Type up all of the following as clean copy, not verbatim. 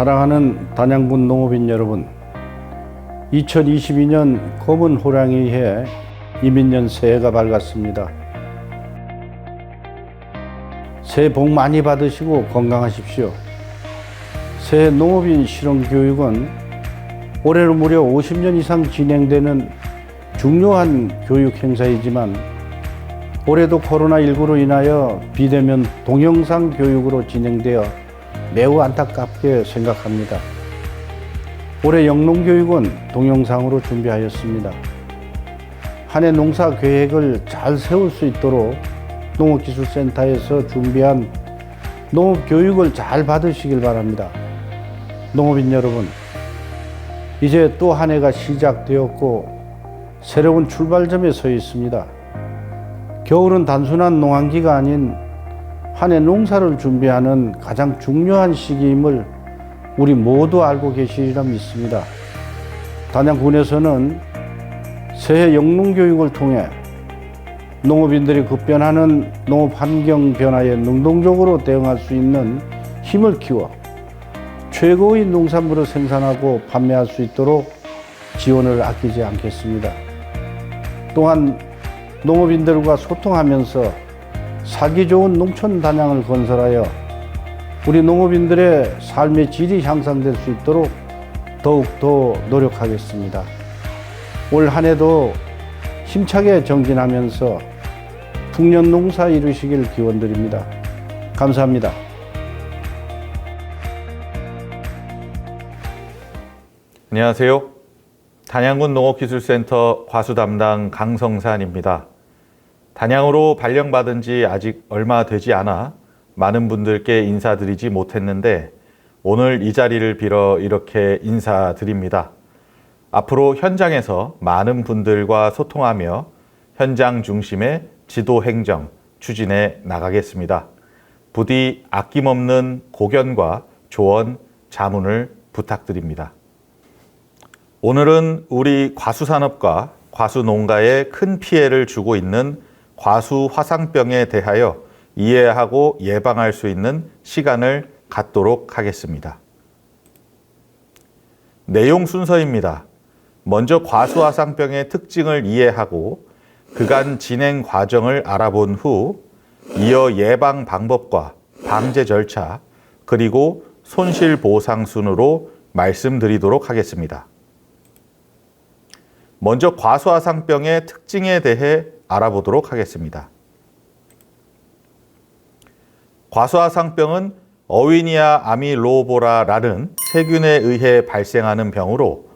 사랑하는 단양군 농업인 여러분, 2022년 검은 호랑이 해 이민년 새해가 밝았습니다. 새해 복 많이 받으시고 건강하십시오. 새해 농업인 실용교육은 올해로 무려 50년 이상 진행되는 중요한 교육 행사이지만 올해도 코로나19로 인하여 비대면 동영상 교육으로 진행되어 매우 안타깝게 생각합니다. 올해 영농교육은 동영상으로 준비하였습니다. 한 해 농사 계획을 잘 세울 수 있도록 농업기술센터에서 준비한 농업교육을 잘 받으시길 바랍니다. 농업인 여러분, 이제 또 한 해가 시작되었고 새로운 출발점에 서 있습니다. 겨울은 단순한 농한기가 아닌 한 해 농사를 준비하는 가장 중요한 시기임을 우리 모두 알고 계시리라 믿습니다. 단양군에서는 새해 영농교육을 통해 농업인들이 급변하는 농업 환경 변화에 능동적으로 대응할 수 있는 힘을 키워 최고의 농산물을 생산하고 판매할 수 있도록 지원을 아끼지 않겠습니다. 또한 농업인들과 소통하면서 살기 좋은 농촌 단양을 건설하여 우리 농업인들의 삶의 질이 향상될 수 있도록 더욱더 노력하겠습니다. 올 한 해도 힘차게 정진하면서 풍년 농사 이루시길 기원드립니다. 감사합니다. 안녕하세요. 단양군 농업기술센터 과수 담당 강성산입니다. 단양으로 발령받은 지 아직 얼마 되지 않아 많은 분들께 인사드리지 못했는데 오늘 이 자리를 빌어 이렇게 인사드립니다. 앞으로 현장에서 많은 분들과 소통하며 현장 중심의 지도 행정 추진해 나가겠습니다. 부디 아낌없는 고견과 조언, 자문을 부탁드립니다. 오늘은 우리 과수산업과 과수농가에 큰 피해를 주고 있는 과수화상병에 대하여 이해하고 예방할 수 있는 시간을 갖도록 하겠습니다. 내용 순서입니다. 먼저 과수화상병의 특징을 이해하고 그간 진행 과정을 알아본 후 이어 예방 방법과 방제 절차 그리고 손실보상 순으로 말씀드리도록 하겠습니다. 먼저 과수화상병의 특징에 대해 알아보도록 하겠습니다. 과수화상병은 어위니아 아밀로보라라는 세균에 의해 발생하는 병으로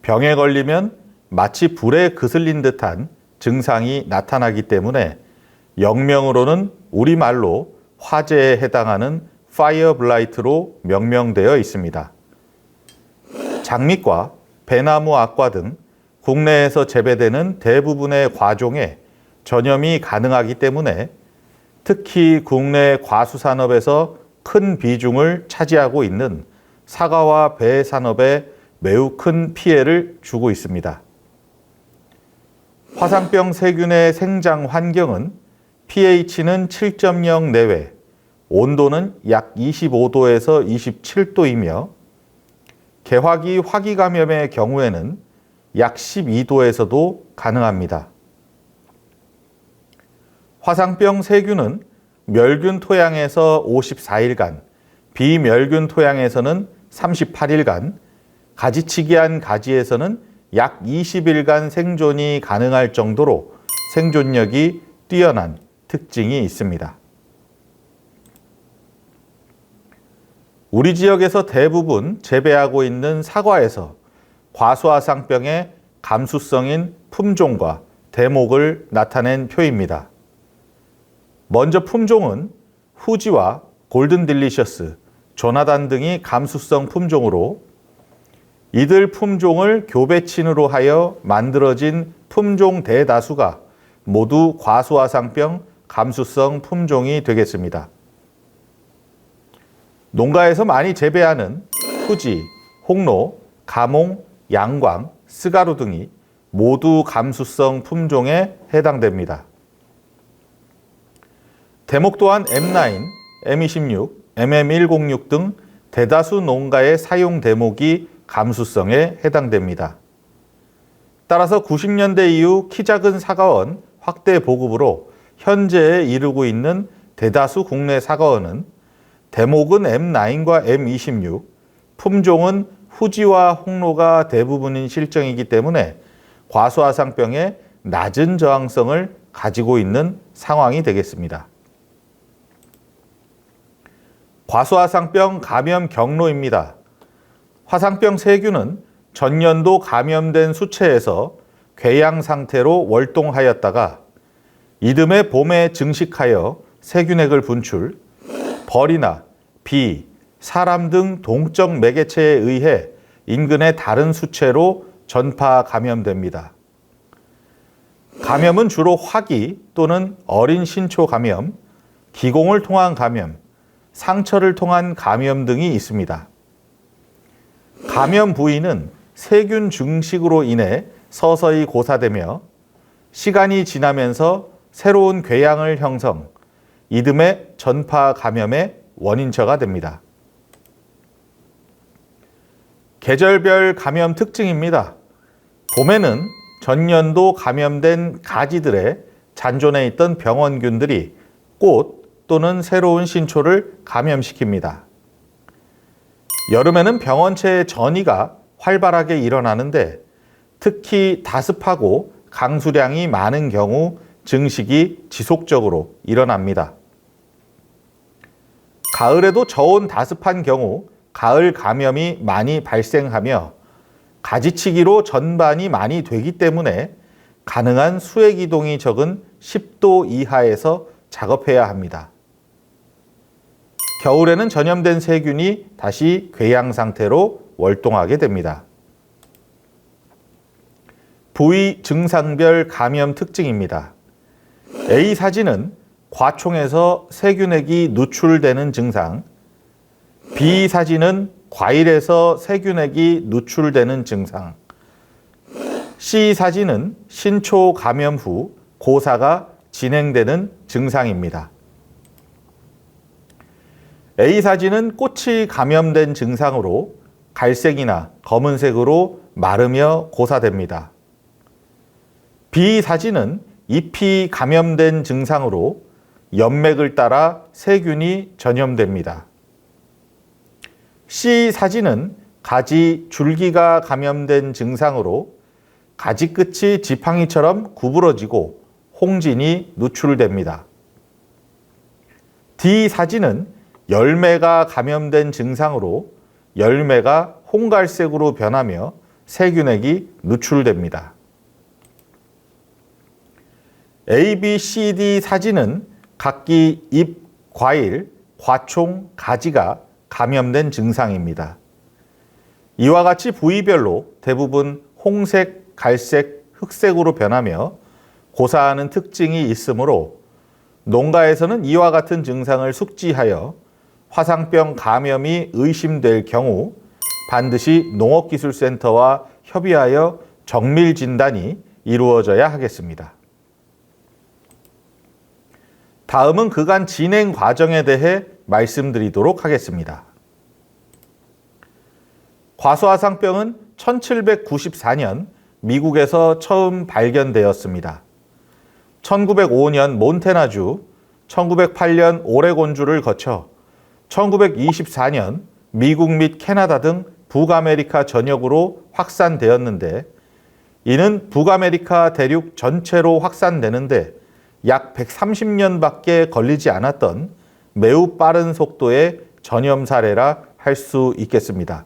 병에 걸리면 마치 불에 그슬린 듯한 증상이 나타나기 때문에 영명으로는 우리말로 화재에 해당하는 파이어 블라이트로 명명되어 있습니다. 장미과, 배나무 악과 등 국내에서 재배되는 대부분의 과종에 전염이 가능하기 때문에 특히 국내 과수산업에서 큰 비중을 차지하고 있는 사과와 배 산업에 매우 큰 피해를 주고 있습니다. 화상병 세균의 생장 환경은 pH는 7.0 내외, 온도는 약 25도에서 27도이며 개화기 화기 감염의 경우에는 약 12도에서도 가능합니다. 화상병 세균은 멸균 토양에서 54일간, 비멸균 토양에서는 38일간, 가지치기한 가지에서는 약 20일간 생존이 가능할 정도로 생존력이 뛰어난 특징이 있습니다. 우리 지역에서 대부분 재배하고 있는 사과에서 과수화상병의 감수성인 품종과 대목을 나타낸 표입니다. 먼저 품종은 후지와 골든딜리셔스, 조나단 등이 감수성 품종으로 이들 품종을 교배친으로 하여 만들어진 품종 대다수가 모두 과수화상병 감수성 품종이 되겠습니다. 농가에서 많이 재배하는 후지, 홍로, 가몽, 양광, 스가루 등이 모두 감수성 품종에 해당됩니다. 대목 또한 M9, M26, MM106 등 대다수 농가의 사용 대목이 감수성에 해당됩니다. 따라서 90년대 이후 키 작은 사과원 확대 보급으로 현재에 이르고 있는 대다수 국내 사과원은 대목은 M9과 M26, 품종은 후지와 홍로가 대부분인 실정이기 때문에 과수화상병에 낮은 저항성을 가지고 있는 상황이 되겠습니다. 과수화상병 감염 경로입니다. 화상병 세균은 전년도 감염된 수체에서 궤양 상태로 월동하였다가 이듬해 봄에 증식하여 세균핵을 분출, 벌이나 비, 사람 등 동적 매개체에 의해 인근의 다른 수체로 전파 감염됩니다. 감염은 주로 화기 또는 어린 신초 감염, 기공을 통한 감염, 상처를 통한 감염 등이 있습니다. 감염 부위는 세균 증식으로 인해 서서히 고사되며 시간이 지나면서 새로운 궤양을 형성, 이듬해 전파 감염의 원인처가 됩니다. 계절별 감염 특징입니다. 봄에는 전년도 감염된 가지들의 잔존해 있던 병원균들이 꽃 또는 새로운 신초를 감염시킵니다. 여름에는 병원체의 전이가 활발하게 일어나는데 특히 다습하고 강수량이 많은 경우 증식이 지속적으로 일어납니다. 가을에도 저온 다습한 경우 가을 감염이 많이 발생하며 가지치기로 전반이 많이 되기 때문에 가능한 수액 이동이 적은 10도 이하에서 작업해야 합니다. 겨울에는 전염된 세균이 다시 궤양 상태로 월동하게 됩니다. 부위 증상별 감염 특징입니다. A 사진은 과총에서 세균액이 누출되는 증상, B 사진은 과일에서 세균액이 누출되는 증상, C 사진은 신초 감염 후 고사가 진행되는 증상입니다. A 사진은 꽃이 감염된 증상으로 갈색이나 검은색으로 마르며 고사됩니다. B 사진은 잎이 감염된 증상으로 연맥을 따라 세균이 전염됩니다. C 사진은 가지 줄기가 감염된 증상으로 가지 끝이 지팡이처럼 구부러지고 홍진이 누출됩니다. D 사진은 열매가 감염된 증상으로 열매가 홍갈색으로 변하며 세균액이 누출됩니다. A, B, C, D 사진은 각기 잎, 과일, 과총, 가지가 감염된 증상입니다. 이와 같이 부위별로 대부분 홍색, 갈색, 흑색으로 변하며 고사하는 특징이 있으므로 농가에서는 이와 같은 증상을 숙지하여 화상병 감염이 의심될 경우 반드시 농업기술센터와 협의하여 정밀 진단이 이루어져야 하겠습니다. 다음은 그간 진행 과정에 대해 말씀드리도록 하겠습니다. 과수화상병은 1794년 미국에서 처음 발견되었습니다. 1905년 몬태나주, 1908년 오레곤주를 거쳐 1924년 미국 및 캐나다 등 북아메리카 전역으로 확산되었는데 이는 북아메리카 대륙 전체로 확산되는데 약 130년밖에 걸리지 않았던 매우 빠른 속도의 전염 사례라 할 수 있겠습니다.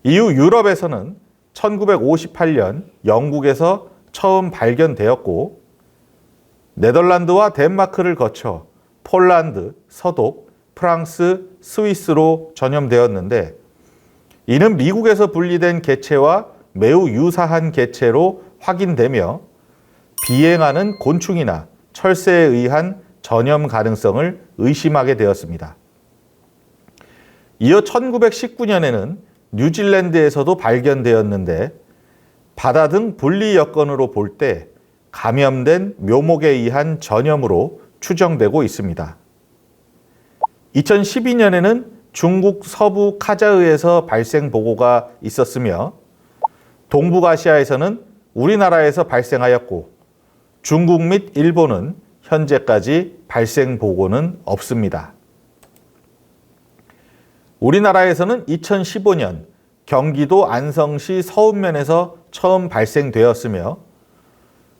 이후 유럽에서는 1958년 영국에서 처음 발견되었고 네덜란드와 덴마크를 거쳐 폴란드, 서독, 프랑스, 스위스로 전염되었는데 이는 미국에서 분리된 개체와 매우 유사한 개체로 확인되며 비행하는 곤충이나 철새에 의한 전염 가능성을 의심하게 되었습니다. 이어 1919년에는 뉴질랜드에서도 발견되었는데 바다 등 분리 여건으로 볼 때 감염된 묘목에 의한 전염으로 추정되고 있습니다. 2012년에는 중국 서부 카자흐에서 발생 보고가 있었으며 동북아시아에서는 우리나라에서 발생하였고 중국 및 일본은 현재까지 발생 보고는 없습니다. 우리나라에서는 2015년 경기도 안성시 서운면에서 처음 발생되었으며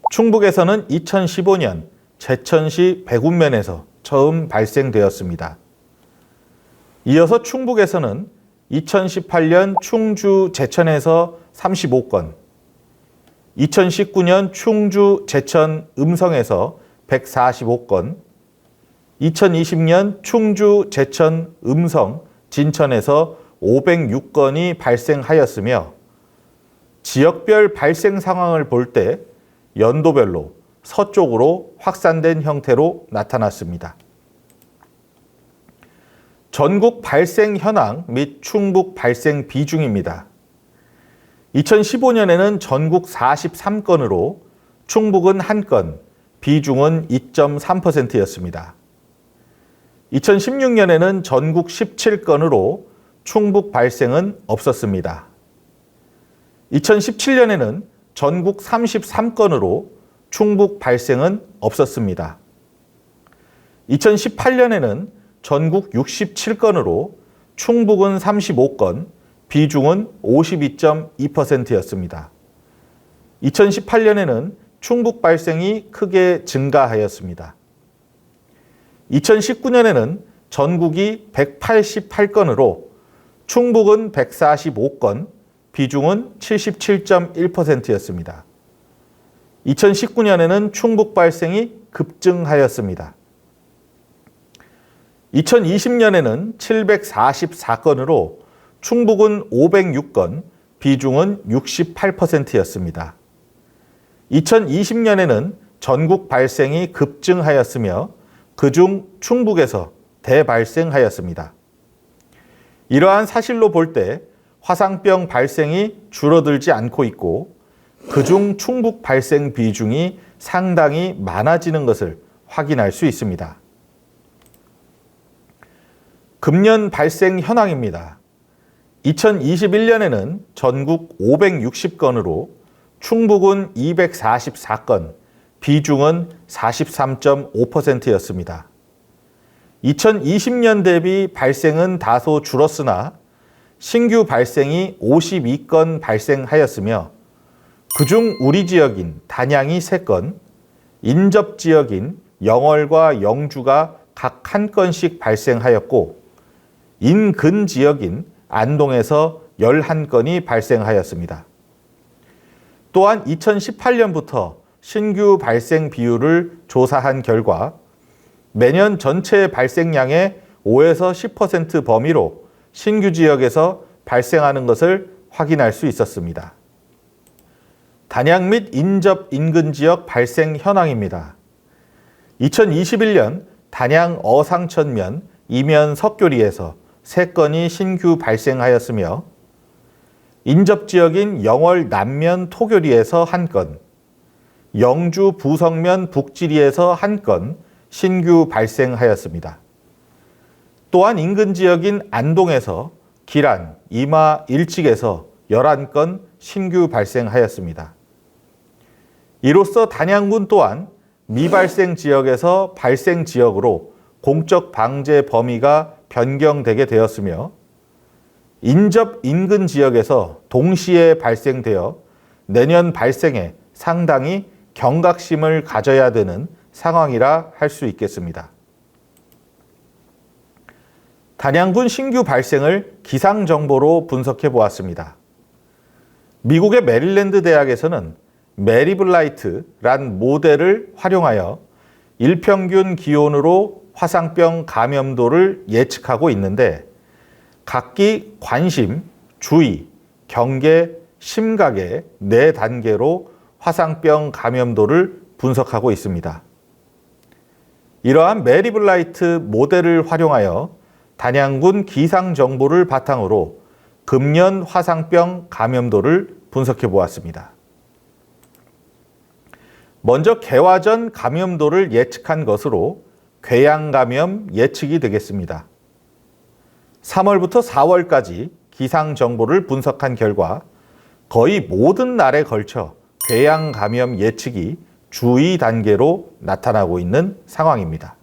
충북에서는 2015년 제천시 백운면에서 처음 발생되었습니다. 이어서 충북에서는 2018년 충주 제천에서 35건, 2019년 충주 제천 음성에서 145건, 2020년 충주 제천 음성 진천에서 506건이 발생하였으며 지역별 발생 상황을 볼 때 연도별로 서쪽으로 확산된 형태로 나타났습니다. 전국 발생 현황 및 충북 발생 비중입니다. 2015년에는 전국 43건으로 충북은 1건, 비중은 2.3%였습니다. 2016년에는 전국 17건으로 충북 발생은 없었습니다. 2017년에는 전국 33건으로 충북 발생은 없었습니다. 2018년에는 전국 67건으로 충북은 35건, 비중은 52.2%였습니다. 2018년에는 충북 발생이 크게 증가하였습니다. 2019년에는 전국이 188건으로 충북은 145건, 비중은 77.1%였습니다. 2019년에는 충북 발생이 급증하였습니다. 2020년에는 744건으로 충북은 506건, 비중은 68%였습니다. 2020년에는 전국 발생이 급증하였으며 그중 충북에서 대발생하였습니다. 이러한 사실로 볼 때 화상병 발생이 줄어들지 않고 있고 그중 충북 발생 비중이 상당히 많아지는 것을 확인할 수 있습니다. 금년 발생 현황입니다. 2021년에는 전국 560건으로 충북은 244건, 비중은 43.5%였습니다. 2020년 대비 발생은 다소 줄었으나 신규 발생이 52건 발생하였으며 그중 우리 지역인 단양이 3건, 인접 지역인 영월과 영주가 각 1건씩 발생하였고 인근 지역인 안동에서 11건이 발생하였습니다. 또한 2018년부터 신규 발생 비율을 조사한 결과 매년 전체 발생량의 5에서 10% 범위로 신규 지역에서 발생하는 것을 확인할 수 있었습니다. 단양 및 인접 인근 지역 발생 현황입니다. 2021년 단양 어상천면 이면 석교리에서 3건이 신규 발생하였으며 인접 지역인 영월 남면 토교리에서 1건, 영주 부성면 북지리에서 1건 신규 발생하였습니다. 또한 인근 지역인 안동에서 기란, 이마 일찍에서 11건 신규 발생하였습니다. 이로써 단양군 또한 미발생 지역에서 발생 지역으로 공적 방제 범위가 변경되게 되었으며 인접 인근 지역에서 동시에 발생되어 내년 발생에 상당히 경각심을 가져야 되는 상황이라 할 수 있겠습니다. 단양군 신규 발생을 기상정보로 분석해 보았습니다. 미국의 메릴랜드 대학에서는 메리블라이트란 모델을 활용하여 일평균 기온으로 화상병 감염도를 예측하고 있는데 각기 관심, 주의, 경계, 심각의 4단계로 화상병 감염도를 분석하고 있습니다. 이러한 메리블라이트 모델을 활용하여 단양군 기상정보를 바탕으로 금년 화상병 감염도를 분석해 보았습니다. 먼저 개화 전 감염도를 예측한 것으로 궤양 감염 예측이 되겠습니다. 3월부터 4월까지 기상 정보를 분석한 결과 거의 모든 날에 걸쳐 궤양 감염 예측이 주의 단계로 나타나고 있는 상황입니다.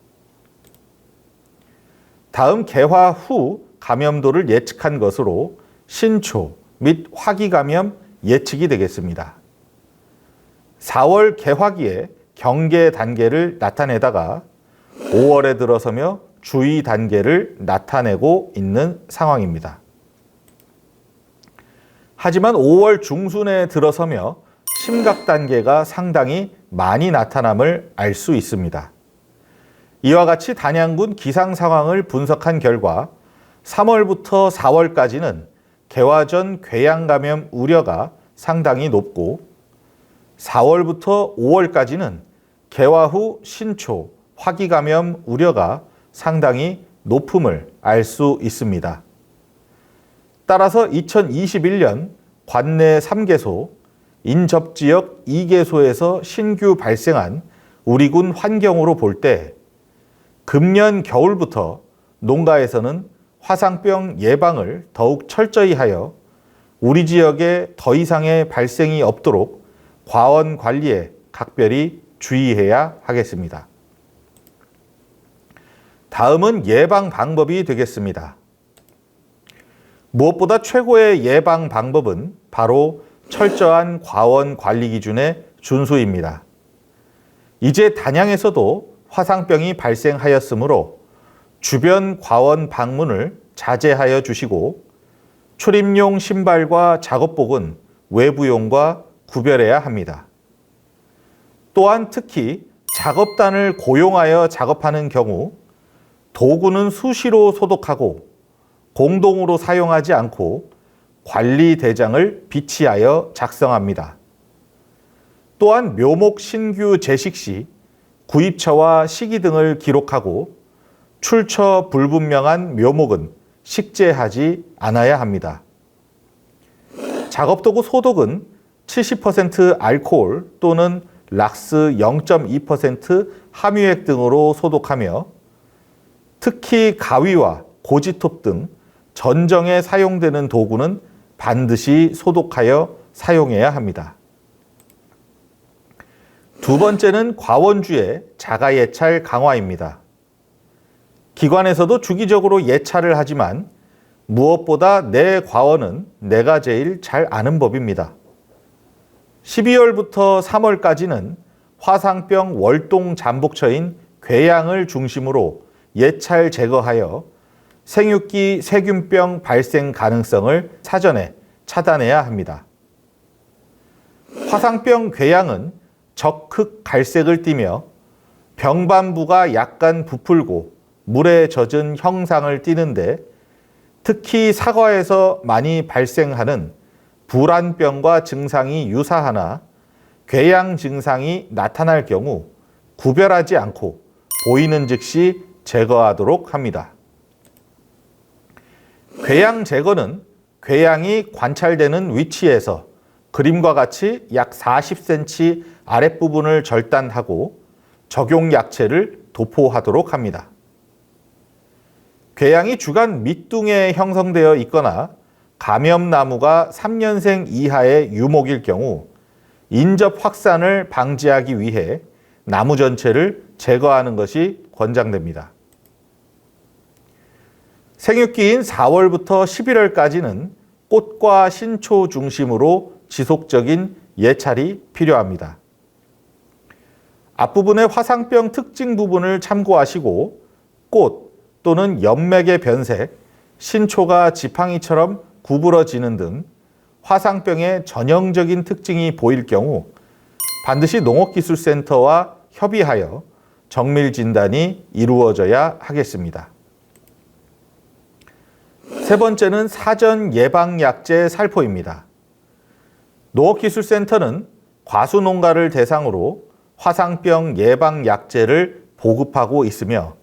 다음 개화 후 감염도를 예측한 것으로 신초 및 화기 감염 예측이 되겠습니다. 4월 개화기에 경계 단계를 나타내다가 5월에 들어서며 주의 단계를 나타내고 있는 상황입니다. 하지만 5월 중순에 들어서며 심각 단계가 상당히 많이 나타남을 알 수 있습니다. 이와 같이 단양군 기상 상황을 분석한 결과 3월부터 4월까지는 개화 전 궤양 감염 우려가 상당히 높고 4월부터 5월까지는 개화 후 신초 화기 감염 우려가 상당히 높음을 알 수 있습니다. 따라서 2021년 관내 3개소, 인접지역 2개소에서 신규 발생한 우리 군 환경으로 볼 때 금년 겨울부터 농가에서는 화상병 예방을 더욱 철저히 하여 우리 지역에 더 이상의 발생이 없도록 과원 관리에 각별히 주의해야 하겠습니다. 다음은 예방 방법이 되겠습니다. 무엇보다 최고의 예방 방법은 바로 철저한 과원 관리 기준의 준수입니다. 이제 단양에서도 화상병이 발생하였으므로 주변 과원 방문을 자제하여 주시고 출입용 신발과 작업복은 외부용과 구별해야 합니다. 또한 특히 작업단을 고용하여 작업하는 경우 도구는 수시로 소독하고 공동으로 사용하지 않고 관리 대장을 비치하여 작성합니다. 또한 묘목 신규 제식 시 구입처와 시기 등을 기록하고 출처 불분명한 묘목은 식재하지 않아야 합니다. 작업도구 소독은 70% 알코올 또는 락스 0.2% 함유액 등으로 소독하며 특히 가위와 고지톱 등 전정에 사용되는 도구는 반드시 소독하여 사용해야 합니다. 두 번째는 과원주의 자가 예찰 강화입니다. 기관에서도 주기적으로 예찰을 하지만 무엇보다 내 과원은 내가 제일 잘 아는 법입니다. 12월부터 3월까지는 화상병 월동 잠복처인 궤양을 중심으로 예찰 제거하여 생육기 세균병 발생 가능성을 사전에 차단해야 합니다. 화상병 궤양은 적흑 갈색을 띠며 병반부가 약간 부풀고 물에 젖은 형상을 띠는데 특히 사과에서 많이 발생하는 불안병과 증상이 유사하나 궤양 증상이 나타날 경우 구별하지 않고 보이는 즉시 제거하도록 합니다. 궤양 제거는 궤양이 관찰되는 위치에서 그림과 같이 약 40cm 아랫부분을 절단하고 적용 약체를 도포하도록 합니다. 궤양이 주간 밑둥에 형성되어 있거나 감염나무가 3년생 이하의 유목일 경우 인접 확산을 방지하기 위해 나무 전체를 제거하는 것이 권장됩니다. 생육기인 4월부터 11월까지는 꽃과 신초 중심으로 지속적인 예찰이 필요합니다. 앞부분의 화상병 특징 부분을 참고하시고 꽃 또는 연맥의 변색, 신초가 지팡이처럼 구부러지는 등 화상병의 전형적인 특징이 보일 경우 반드시 농업기술센터와 협의하여 정밀 진단이 이루어져야 하겠습니다. 세 번째는 사전 예방약제 살포입니다. 농업기술센터는 과수농가를 대상으로 화상병 예방약제를 보급하고 있으며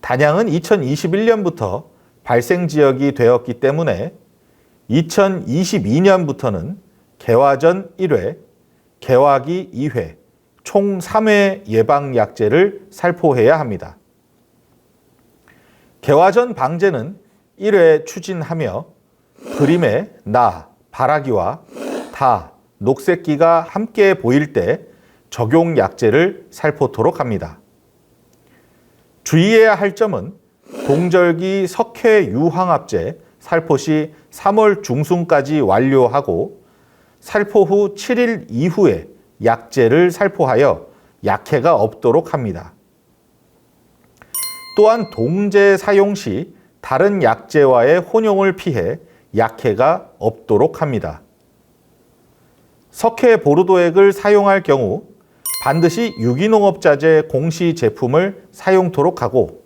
단양은 2021년부터 발생 지역이 되었기 때문에 2022년부터는 개화전 1회, 개화기 2회, 총 3회 예방약제를 살포해야 합니다. 개화전 방제는 1회 추진하며 그림에 나, 바라기와 다, 녹색기가 함께 보일 때 적용 약제를 살포토록 합니다. 주의해야 할 점은 동절기 석회 유황합제 살포 시 3월 중순까지 완료하고 살포 후 7일 이후에 약제를 살포하여 약해가 없도록 합니다. 또한 동제 사용 시 다른 약제와의 혼용을 피해 약해가 없도록 합니다. 석회 보르도액을 사용할 경우 반드시 유기농업자재 공시 제품을 사용토록 하고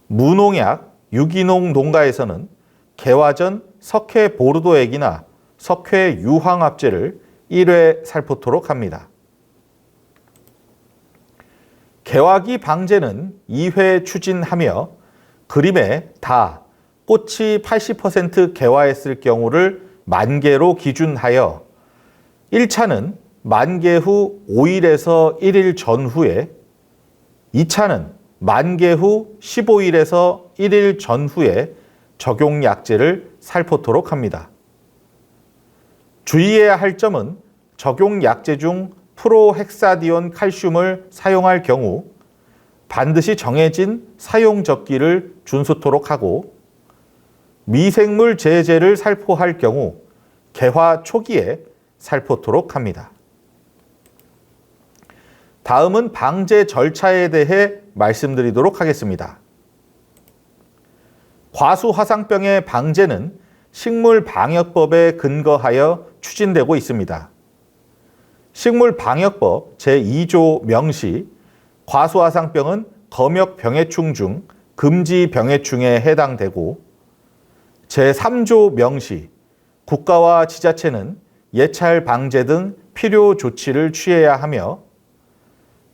무농약 유기농 농가에서는 개화 전 석회 보르도액이나 석회 유황합제를 1회 살포토록 합니다. 개화기 방제는 2회 추진하며 그림에 다 꽃이 80% 개화했을 경우를 만개로 기준하여 1차는 만개 후 5일에서 1일 전후에 2차는 만개 후 15일에서 1일 전후에 적용 약제를 살포토록 합니다. 주의해야 할 점은 적용 약제 중 프로헥사디온 칼슘을 사용할 경우 반드시 정해진 사용 적기를 준수토록 하고 미생물 제제를 살포할 경우 개화 초기에 살포토록 합니다. 다음은 방제 절차에 대해 말씀드리도록 하겠습니다. 과수화상병의 방제는 식물방역법에 근거하여 추진되고 있습니다. 식물방역법 제2조 명시 과수화상병은 검역병해충 중 금지병해충에 해당되고 제3조 명시 국가와 지자체는 예찰 방제 등 필요 조치를 취해야 하며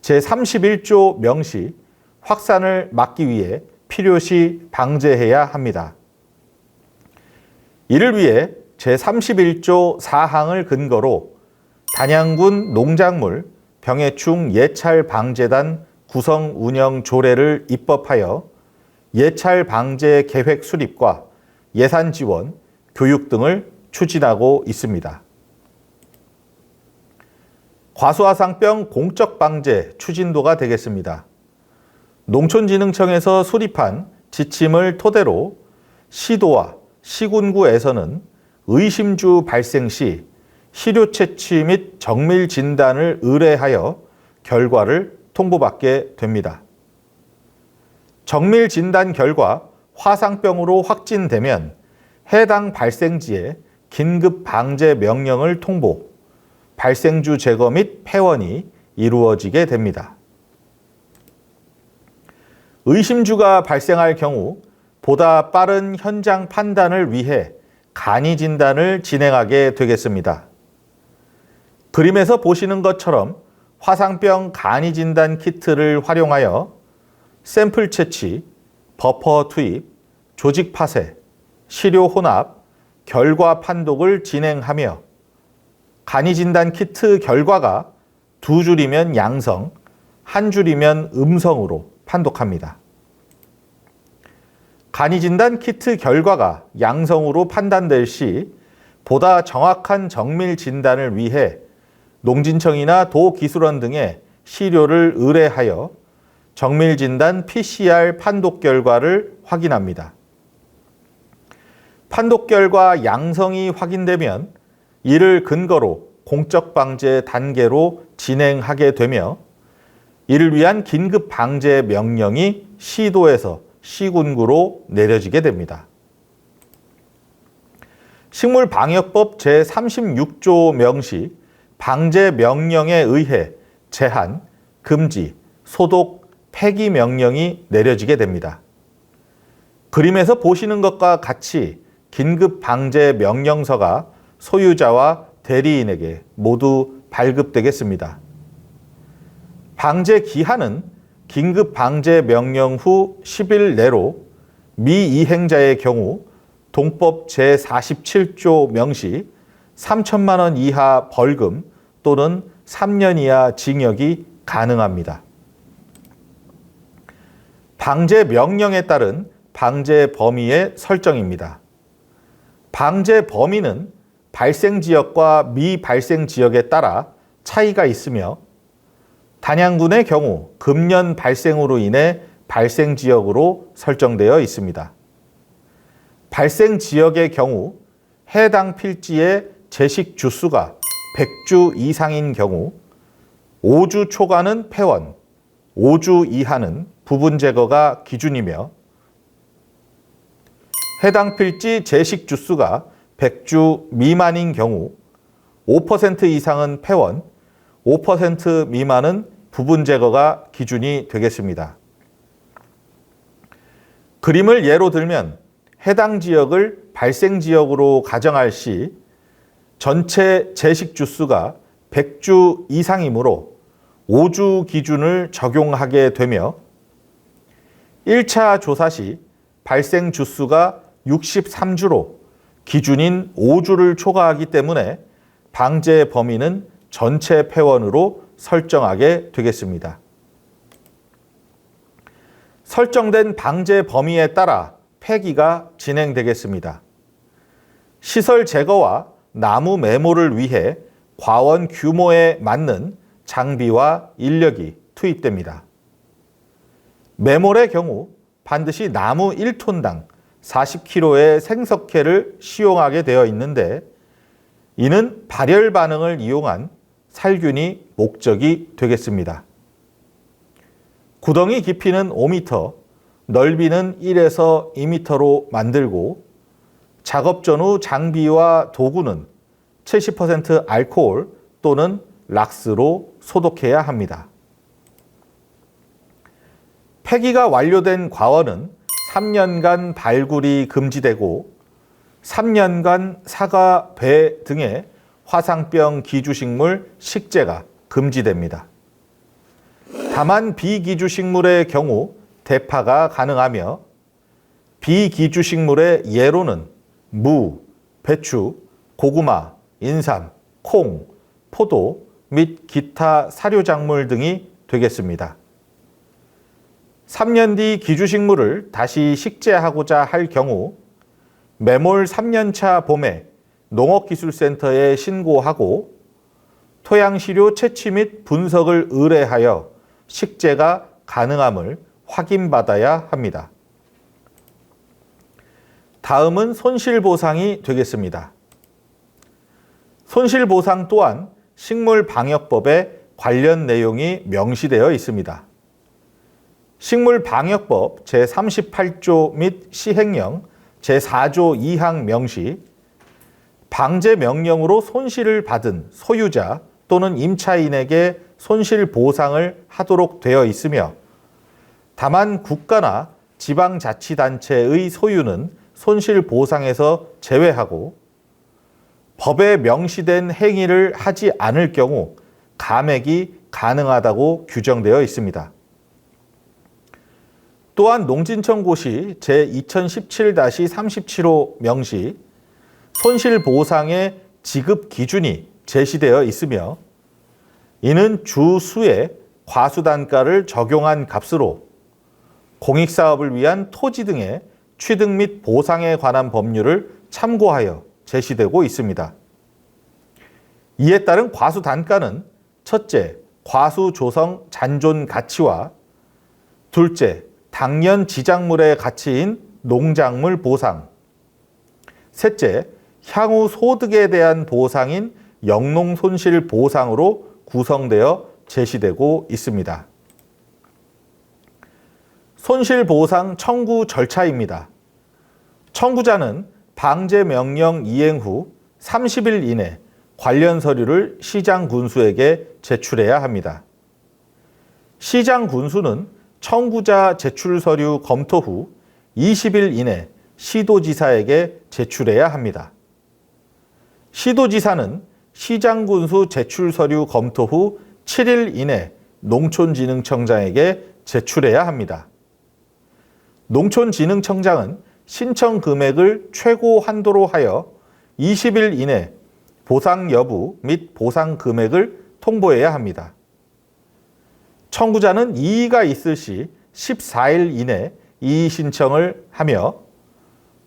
제31조 명시 확산을 막기 위해 필요시 방제해야 합니다. 이를 위해 제31조 4항을 근거로 단양군 농작물 병해충 예찰 방제단 구성 운영 조례를 입법하여 예찰 방제 계획 수립과 예산 지원, 교육 등을 추진하고 있습니다. 과수화상병 공적 방제 추진도가 되겠습니다. 농촌진흥청에서 수립한 지침을 토대로 시도와 시군구에서는 의심주 발생 시 시료 채취 및 정밀 진단을 의뢰하여 결과를 통보받게 됩니다. 정밀 진단 결과 화상병으로 확진되면 해당 발생지에 긴급 방제 명령을 통보, 발생주 제거 및 폐원이 이루어지게 됩니다. 의심주가 발생할 경우 보다 빠른 현장 판단을 위해 간이 진단을 진행하게 되겠습니다. 그림에서 보시는 것처럼 화상병 간이 진단 키트를 활용하여 샘플 채취, 버퍼 투입, 조직 파쇄, 시료 혼합, 결과 판독을 진행하며 간이 진단 키트 결과가 2줄이면 양성, 1줄이면 음성으로 판독합니다. 간이 진단 키트 결과가 양성으로 판단될 시 보다 정확한 정밀 진단을 위해 농진청이나 도기술원 등의 시료를 의뢰하여 정밀 진단 PCR 판독 결과를 확인합니다. 판독 결과 양성이 확인되면 이를 근거로 공적 방제 단계로 진행하게 되며 이를 위한 긴급 방제 명령이 시도에서 시군구로 내려지게 됩니다. 식물방역법 제36조 명시 방제 명령에 의해 제한, 금지, 소독, 폐기 명령이 내려지게 됩니다. 그림에서 보시는 것과 같이 긴급 방제 명령서가 소유자와 대리인에게 모두 발급되겠습니다. 방제 기한은 긴급 방제 명령 후 10일 내로 미이행자의 경우 동법 제47조 명시 3천만 원 이하 벌금 또는 3년 이하 징역이 가능합니다. 방제 명령에 따른 방제 범위의 설정입니다. 방제 범위는 발생 지역과 미발생 지역에 따라 차이가 있으며 단양군의 경우 금년 발생으로 인해 발생 지역으로 설정되어 있습니다. 발생 지역의 경우 해당 필지의 제식 주수가 100주 이상인 경우 5주 초과는 폐원, 5주 이하는 부분 제거가 기준이며 해당 필지 제식 주수가 100주 미만인 경우 5% 이상은 폐원, 5% 미만은 부분 제거가 기준이 되겠습니다. 그림을 예로 들면 해당 지역을 발생 지역으로 가정할 시 전체 제식 주수가 100주 이상이므로 5주 기준을 적용하게 되며 1차 조사 시 발생 주수가 63주로 기준인 5주를 초과하기 때문에 방제 범위는 전체 폐원으로 설정하게 되겠습니다. 설정된 방제 범위에 따라 폐기가 진행되겠습니다. 시설 제거와 나무 메모를 위해 과원 규모에 맞는 장비와 인력이 투입됩니다. 메몰의 경우 반드시 나무 1톤당 40kg의 생석회를 시용하게 되어 있는데 이는 발열 반응을 이용한 살균이 목적이 되겠습니다. 구덩이 깊이는 5m, 넓이는 1에서 2m로 만들고 작업 전후 장비와 도구는 70% 알코올 또는 락스로 소독해야 합니다. 폐기가 완료된 과원은 3년간 발굴이 금지되고 3년간 사과, 배 등의 화상병 기주식물 식재가 금지됩니다. 다만 비기주식물의 경우 대파가 가능하며 비기주식물의 예로는 무, 배추, 고구마, 인삼, 콩, 포도 및 기타 사료작물 등이 되겠습니다. 3년 뒤 기주식물을 다시 식재하고자 할 경우 매몰 3년차 봄에 농업기술센터에 신고하고 토양시료 채취 및 분석을 의뢰하여 식재가 가능함을 확인받아야 합니다. 다음은 손실보상이 되겠습니다. 손실보상 또한 식물방역법에 관련 내용이 명시되어 있습니다. 식물방역법 제38조 및 시행령 제4조 2항 명시 방제 명령으로 손실을 받은 소유자 또는 임차인에게 손실보상을 하도록 되어 있으며 다만 국가나 지방자치단체의 소유는 손실보상에서 제외하고 법에 명시된 행위를 하지 않을 경우 감액이 가능하다고 규정되어 있습니다. 또한 농진청고시 제2017-37호 명시 손실보상의 지급 기준이 제시되어 있으며 이는 주수의 과수단가를 적용한 값으로 공익사업을 위한 토지 등의 취득 및 보상에 관한 법률을 참고하여 제시되고 있습니다. 이에 따른 과수단가는 첫째, 과수 조성 잔존 가치와 둘째, 당년 지작물의 가치인 농작물 보상, 셋째, 향후 소득에 대한 보상인 영농손실 보상으로 구성되어 제시되고 있습니다. 손실보상 청구 절차입니다. 청구자는 방제명령 이행 후 30일 이내 관련 서류를 시장군수에게 제출해야 합니다. 시장군수는 청구자 제출 서류 검토 후 20일 이내 시도지사에게 제출해야 합니다. 시도지사는 시장군수 제출 서류 검토 후 7일 이내 농촌진흥청장에게 제출해야 합니다. 농촌진흥청장은 신청 금액을 최고 한도로 하여 20일 이내 보상 여부 및 보상 금액을 통보해야 합니다. 청구자는 이의가 있을 시 14일 이내 이의 신청을 하며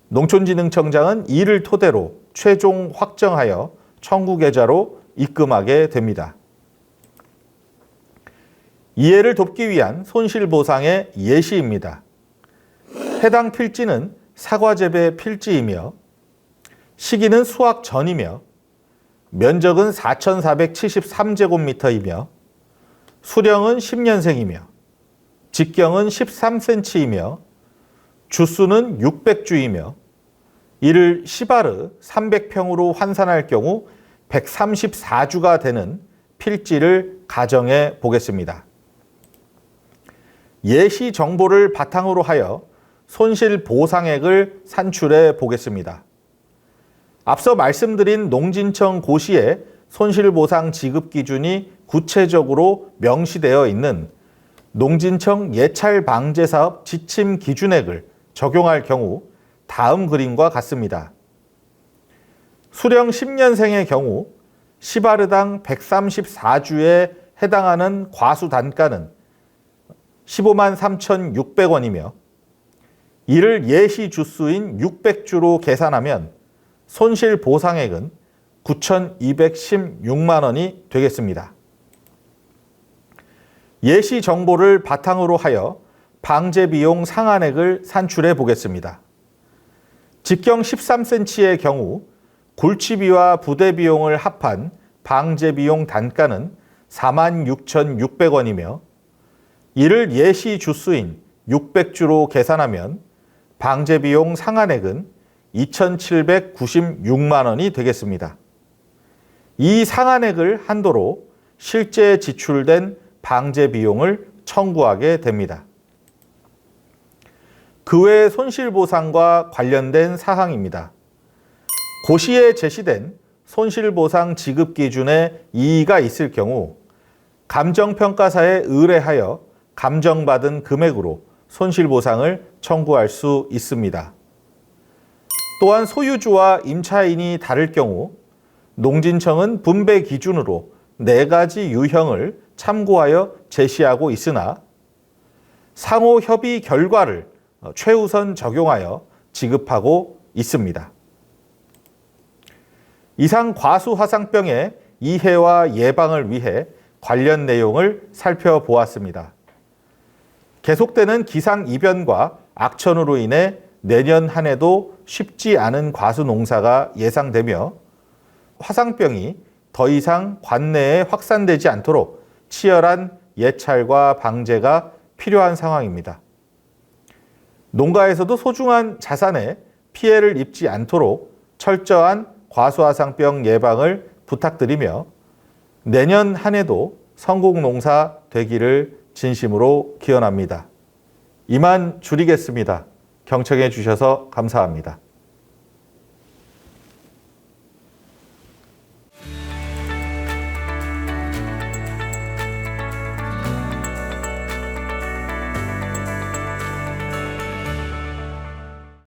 농촌진흥청장은 이를 토대로 최종 확정하여 청구계좌로 입금하게 됩니다. 이해를 돕기 위한 손실보상의 예시입니다. 해당 필지는 사과재배 필지이며 시기는 수확 전이며 면적은 4,473제곱미터이며 수령은 10년생이며 직경은 13cm이며 주수는 600주이며 이를 시바르 300평으로 환산할 경우 134주가 되는 필지를 가정해 보겠습니다. 예시 정보를 바탕으로 하여 손실 보상액을 산출해 보겠습니다. 앞서 말씀드린 농진청 고시의 손실보상 지급 기준이 구체적으로 명시되어 있는 농진청 예찰방제사업 지침 기준액을 적용할 경우 다음 그림과 같습니다. 수령 10년생의 경우 시바르당 134주에 해당하는 과수 단가는 15만 3,600원이며 이를 예시 주수인 600주로 계산하면 손실 보상액은 9,216만 원이 되겠습니다. 예시 정보를 바탕으로 하여 방제 비용 상한액을 산출해 보겠습니다. 직경 13cm의 경우 골치비와 부대 비용을 합한 방제 비용 단가는 46,600원이며 이를 예시 주수인 600주로 계산하면 방제 비용 상한액은 2,796만 원이 되겠습니다. 이 상한액을 한도로 실제 지출된 방제 비용을 청구하게 됩니다. 그 외 손실보상과 관련된 사항입니다. 고시에 제시된 손실보상 지급 기준에 이의가 있을 경우 감정평가사에 의뢰하여 감정받은 금액으로 손실보상을 청구할 수 있습니다. 또한 소유주와 임차인이 다를 경우 농진청은 분배 기준으로 4가지 유형을 참고하여 제시하고 있으나 상호 협의 결과를 최우선 적용하여 지급하고 있습니다. 이상 과수화상병의 이해와 예방을 위해 관련 내용을 살펴보았습니다. 계속되는 기상이변과 악천후로 인해 내년 한 해도 쉽지 않은 과수 농사가 예상되며 화상병이 더 이상 관내에 확산되지 않도록 치열한 예찰과 방제가 필요한 상황입니다. 농가에서도 소중한 자산에 피해를 입지 않도록 철저한 과수화상병 예방을 부탁드리며 내년 한 해도 성공 농사 되기를 진심으로 기원합니다. 이만 줄이겠습니다. 경청해 주셔서 감사합니다.